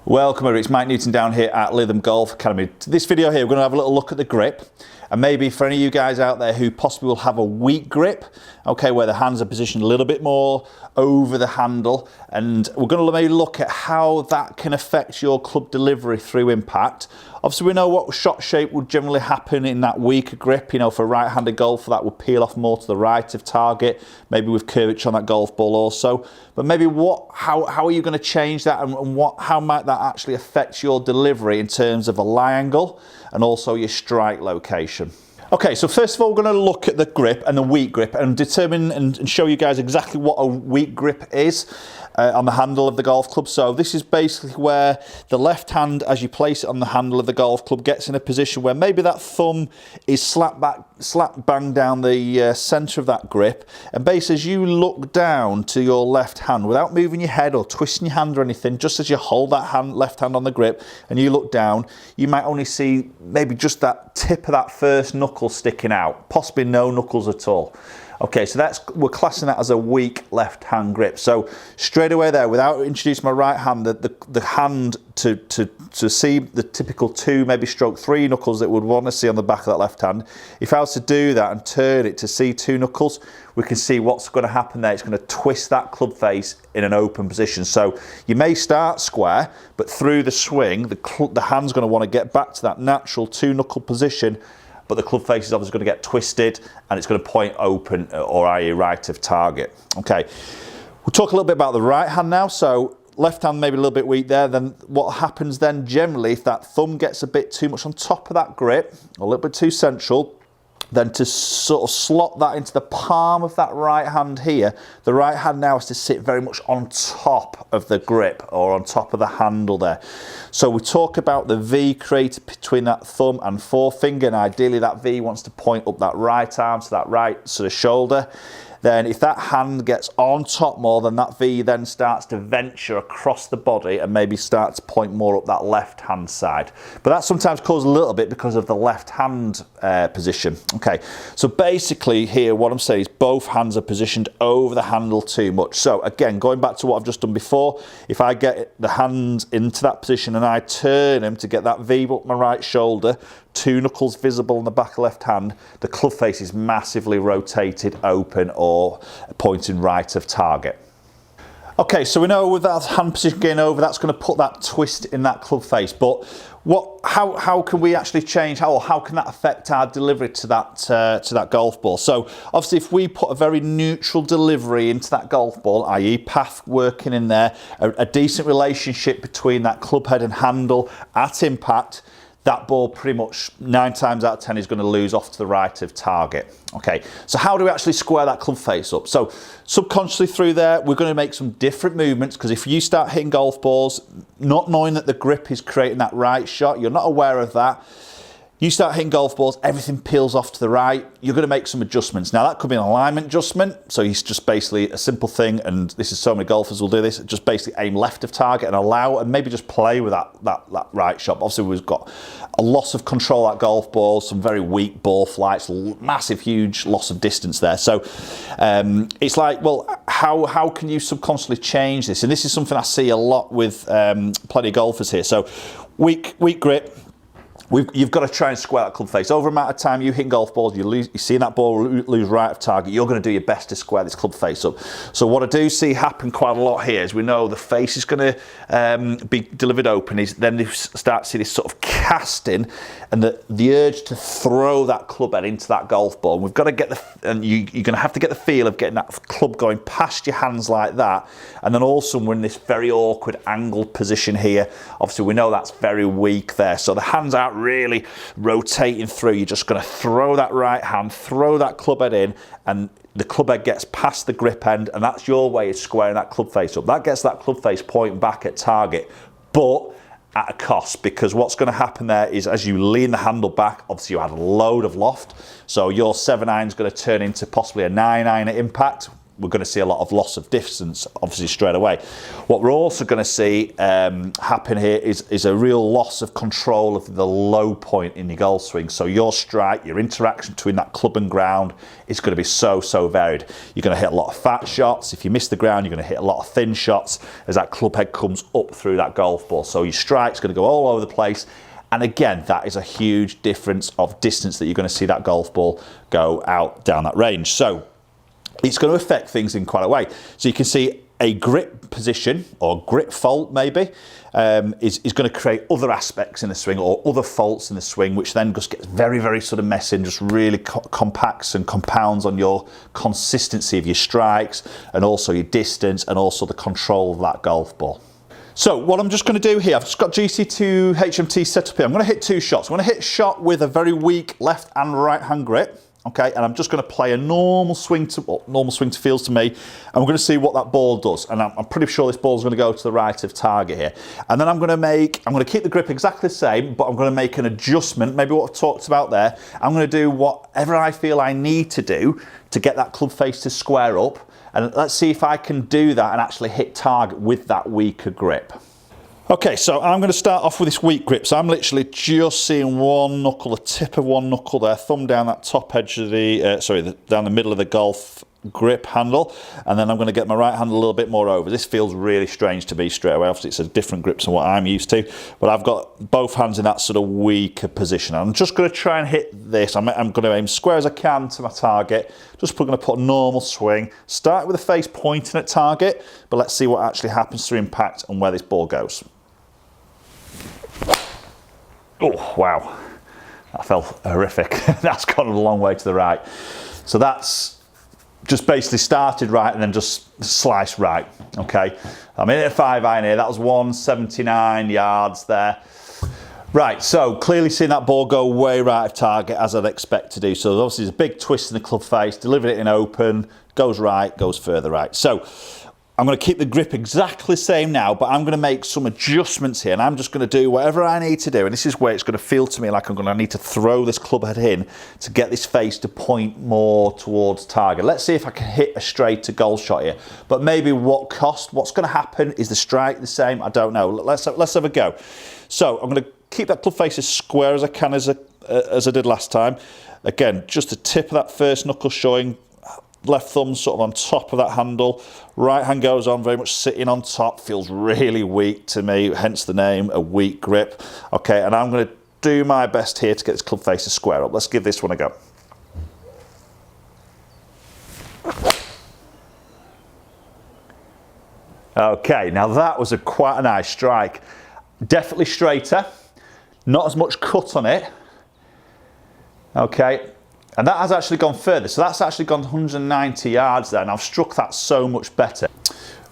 Welcome everybody, it's Mike Newton down here at Lytham Golf Academy. This video here we're going to have a little look at the grip, and maybe for any of you guys out there who possibly will have a weak grip, okay, where the hands are positioned a little bit more over the handle, and we're going to maybe look at how that can affect your club delivery through impact. Obviously we know what shot shape would generally happen in that weaker grip. You know, for a right-handed golfer that would peel off more to the right of target, maybe with curvature on that golf ball also. But maybe how are you going to change that, and how might that actually affect your delivery in terms of a lie angle and also your strike location? Okay, so first of all, we're going to look at the grip and the weak grip and determine and show you guys exactly what a weak grip is on the handle of the golf club. So this is basically where the left hand, as you place it on the handle of the golf club, gets in a position where maybe that thumb is slap bang down the centre of that grip, and basically as you look down to your left hand without moving your head or twisting your hand or anything, just as you hold that left hand on the grip and you look down, you might only see maybe just that tip of that first knuckle sticking out, possibly no knuckles at all. Okay, so we're classing that as a weak left hand grip. So straight away there, without introducing my right hand, the hand to see the typical 2, maybe stroke 3 knuckles that we'd want to see on the back of that left hand. If I was to do that and turn it to see 2 knuckles, we can see what's going to happen there. It's going to twist that club face in an open position. So you may start square, but through the swing, the hand's going to want to get back to that natural 2 knuckle position, but the club face is obviously going to get twisted and it's going to point open, or i.e. right of target. Okay, we'll talk a little bit about the right hand now. So left hand maybe a little bit weak there. Then what happens then generally, if that thumb gets a bit too much on top of that grip, a little bit too central, then to sort of slot that into the palm of that right hand here, the right hand now is to sit very much on top of the grip or on top of the handle there. So we talk about the V created between that thumb and forefinger, and ideally that V wants to point up that right arm to that right sort of shoulder. Then if that hand gets on top more, then that V then starts to venture across the body and maybe start to point more up that left hand side. But that sometimes causes a little bit because of the left hand position. Okay, so basically here what I'm saying is both hands are positioned over the handle too much. So again, going back to what I've just done before, if I get the hands into that position and I turn them to get that V up my right shoulder, 2 knuckles visible on the back of left hand, the club face is massively rotated open or pointing right of target. Okay, so we know with that hand position going over, that's going to put that twist in that club face. But how can we actually change, how can that affect our delivery to that golf ball? So obviously if we put a very neutral delivery into that golf ball, i.e. path working in there, a decent relationship between that club head and handle at impact, that ball pretty much 9 times out of 10 is going to lose off to the right of target. Okay, so how do we actually square that club face up? So subconsciously through there, we're going to make some different movements, because if you start hitting golf balls, not knowing that the grip is creating that right shot, you're not aware of that, you start hitting golf balls, everything peels off to the right, you're going to make some adjustments. Now that could be an alignment adjustment, so it's just basically a simple thing, and this is so many golfers will do this, just basically aim left of target and allow, and maybe just play with that right shot. Obviously we've got a loss of control at golf balls, some very weak ball flights, massive huge loss of distance there. So it's like, well, how can you subconsciously change this? And this is something I see a lot with plenty of golfers here. So weak grip, you've got to try and square that club face. Over amount of time you hit golf balls, you're seeing that ball lose right of target, you're going to do your best to square this club face up. So what I do see happen quite a lot here is we know the face is going to be delivered open, is then you start to see this sort of casting and the urge to throw that club head into that golf ball. And we've got to get you're going to have to get the feel of getting that club going past your hands like that, and then also we're in this very awkward angled position here. Obviously we know that's very weak there, so the hands aren't really rotating through. You're just going to throw that right hand, throw that club head in, and the club head gets past the grip end, and that's your way of squaring that club face up. That gets that club face pointing back at target, but at a cost, because what's going to happen there is as you lean the handle back, obviously you add a load of loft, so your 7 iron is going to turn into possibly a 9 iron at impact, we're going to see a lot of loss of distance, obviously, straight away. What we're also going to see happen here is a real loss of control of the low point in your golf swing. So your strike, your interaction between that club and ground is going to be so varied. You're going to hit a lot of fat shots. If you miss the ground, you're going to hit a lot of thin shots as that club head comes up through that golf ball. So your strike's going to go all over the place. And again, that is a huge difference of distance that you're going to see that golf ball go out down that range. So it's going to affect things in quite a way. So you can see a grip position or grip fault maybe is going to create other aspects in the swing or other faults in the swing, which then just gets very sort of messy and just really compacts and compounds on your consistency of your strikes and also your distance and also the control of that golf ball. So what I'm just going to do here, I've just got GC2 HMT set up here. I'm going to hit 2 shots. I'm going to hit a shot with a very weak left and right hand grip. Okay, and I'm just going to play a normal swing to feels to me, and we're going to see what that ball does. And I'm pretty sure this ball is going to go to the right of target here. And then I'm going to keep the grip exactly the same, but I'm going to make an adjustment, maybe what I've talked about there. I'm going to do whatever I feel I need to do to get that club face to square up. And let's see if I can do that and actually hit target with that weaker grip. Okay, so I'm going to start off with this weak grip. So I'm literally just seeing one knuckle, the tip of one knuckle there, thumb down that top edge of down the middle of the golf grip handle, and then I'm going to get my right hand a little bit more over. This feels really strange to me straight away. Obviously, it's a different grip than what I'm used to, but I've got both hands in that sort of weaker position. I'm just going to try and hit this. I'm going to aim square as I can to my target. Just going to put a normal swing. Start with the face pointing at target, but let's see what actually happens through impact and where this ball goes. Oh, wow. That felt horrific. That's gone a long way to the right. So that's just basically started right and then just sliced right. Okay. I'm in at a 5-iron here. That was 179 yards there. Right, so clearly seeing that ball go way right of target as I'd expect to do. So obviously there's a big twist in the club face, delivered it in open, goes right, goes further right. So I'm going to keep the grip exactly the same now, but I'm going to make some adjustments here, and I'm just going to do whatever I need to do. And this is where it's going to feel to me like I'm going to need to throw this club head in to get this face to point more towards target. Let's see if I can hit a straighter golf shot here, but maybe what cost? What's going to happen? Is the strike the same? I don't know. Let's have a go. So I'm going to keep that club face as square as I can as I did last time. Again, just the tip of that first knuckle showing. Left thumb sort of on top of that handle, right hand goes on very much sitting on top, feels really weak to me, hence the name, a weak grip. Okay, and I'm going to do my best here to get this club face to square up. Let's give this one a go. Okay, now that was quite a nice strike. Definitely straighter, not as much cut on it. Okay. And that has actually gone further. So that's actually gone 190 yards there, and I've struck that so much better.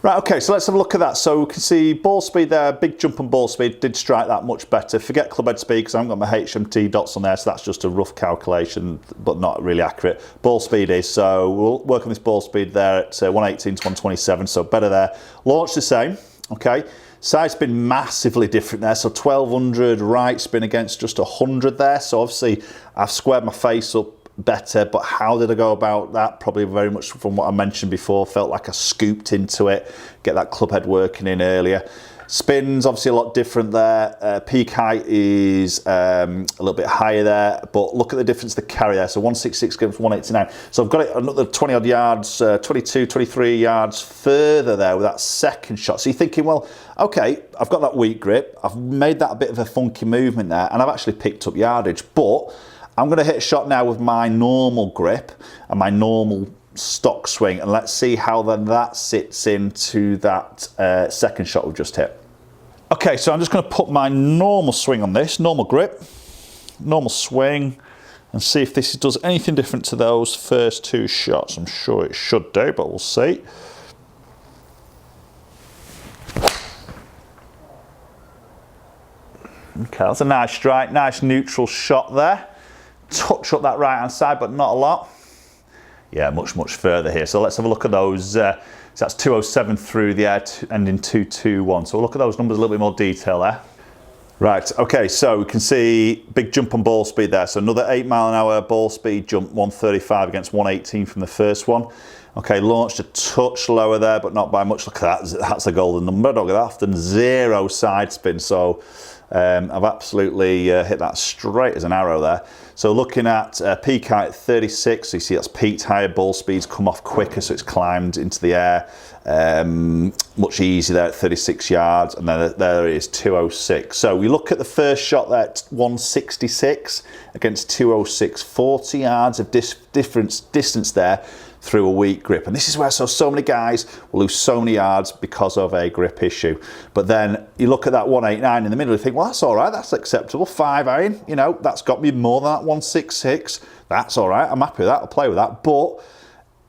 Right, okay, so let's have a look at that. So we can see ball speed there, big jump on ball speed, did strike that much better. Forget club head speed because I haven't got my HMT dots on there, so that's just a rough calculation, but not really accurate. Ball speed is, so we'll work on this ball speed there at 118 to 127, so better there. Launch the same, okay. Side spin massively different there, so 1200 right spin against just 100 there. So obviously I've squared my face up better, but how did I go about that? Probably very much from what I mentioned before, felt like I scooped into it, get that club head working in earlier. Spins obviously a lot different there. Peak height is a little bit higher there, but look at the difference the carry there. So 166 against 189. So I've got it another 20 odd yards, 22, 23 yards further there with that second shot. So you're thinking, well, okay, I've got that weak grip. I've made that a bit of a funky movement there, and I've actually picked up yardage, but I'm going to hit a shot now with my normal grip and my normal stock swing, and let's see how then that sits into that second shot we've just hit. Okay, so I'm just going to put my normal swing on this, normal grip, normal swing, and see if this does anything different to those first 2 shots. I'm sure it should do, but we'll see. Okay, that's a nice strike, nice neutral shot there. Touch up that right hand side, but not a lot. Yeah, much further here. So let's have a look at those. So that's 207 through the air, ending 221. So we'll look at those numbers a little bit more detail there. Right, okay, so we can see big jump on ball speed there. So another 8 mile an hour ball speed jump, 135 against 118 from the first one. Okay, launched a touch lower there, but not by much. Look at that, that's a golden number. I don't get that often. 0 side spin, so I've absolutely hit that straight as an arrow there. So looking at peak height at 36, so you see that's peaked higher, ball speeds come off quicker, so it's climbed into the air much easier there at 36 yards, and then there it is, 206. So we look at the first shot there at 166 against 206, 40 yards of distance there through a weak grip. And this is where so many guys will lose so many yards because of a grip issue. But then you look at that 189 in the middle, you think, well, that's all right, that's acceptable. 5 iron, you know, that's got me more than that 166. That's all right, I'm happy with that, I'll play with that. But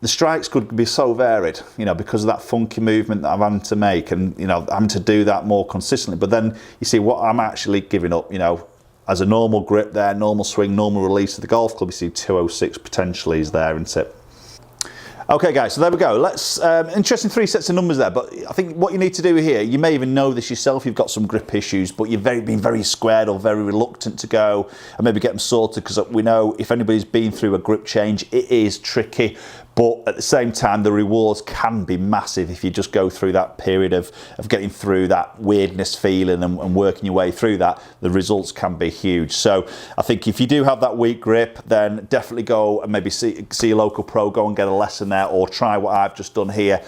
the strikes could be so varied, you know, because of that funky movement that I'm having to make, and, you know, having to do that more consistently. But then you see what I'm actually giving up, you know, as a normal grip there, normal swing, normal release of the golf club. You see 206 potentially is there, isn't it? Okay guys, so there we go. Let's, interesting 3 sets of numbers there, but I think what you need to do here, you may even know this yourself, you've got some grip issues, but you've been very squared or very reluctant to go and maybe get them sorted, because we know if anybody's been through a grip change, it is tricky. But at the same time, the rewards can be massive if you just go through that period of getting through that weirdness feeling and working your way through that. The results can be huge. So I think if you do have that weak grip, then definitely go and maybe see a local pro, go and get a lesson there, or try what I've just done here.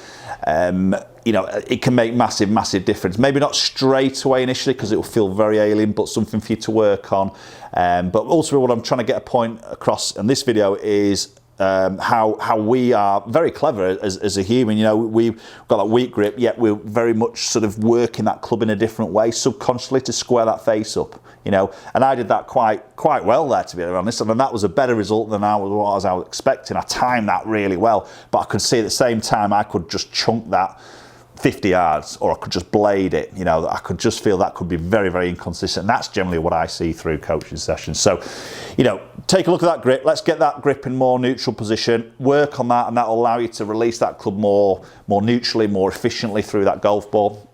You know, it can make massive difference. Maybe not straight away initially, because it will feel very alien, but something for you to work on. But ultimately what I'm trying to get a point across in this video is how we are very clever as a human. You know, we've got that weak grip, yet we're very much sort of working that club in a different way, subconsciously, to square that face up, you know. And I did that quite well there, to be honest, and that was a better result than what I was expecting. I timed that really well, but I could see at the same time I could just chunk that 50 yards, or I could just blade it. You know, I could just feel that could be very inconsistent. And that's generally what I see through coaching sessions. So, you know, take a look at that grip. Let's get that grip in more neutral position, work on that, and that will allow you to release that club more neutrally, more efficiently through that golf ball.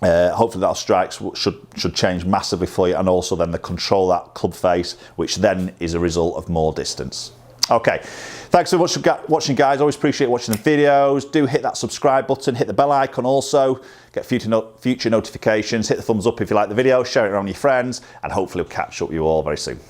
Hopefully that strikes should change massively for you, and also then the control that club face, which then is a result of more distance. Okay, thanks so much for watching, guys. Always appreciate watching the videos. Do hit that subscribe button, hit the bell icon also, get future notifications, hit the thumbs up if you like the video, share it around with your friends, and hopefully we'll catch up with you all very soon.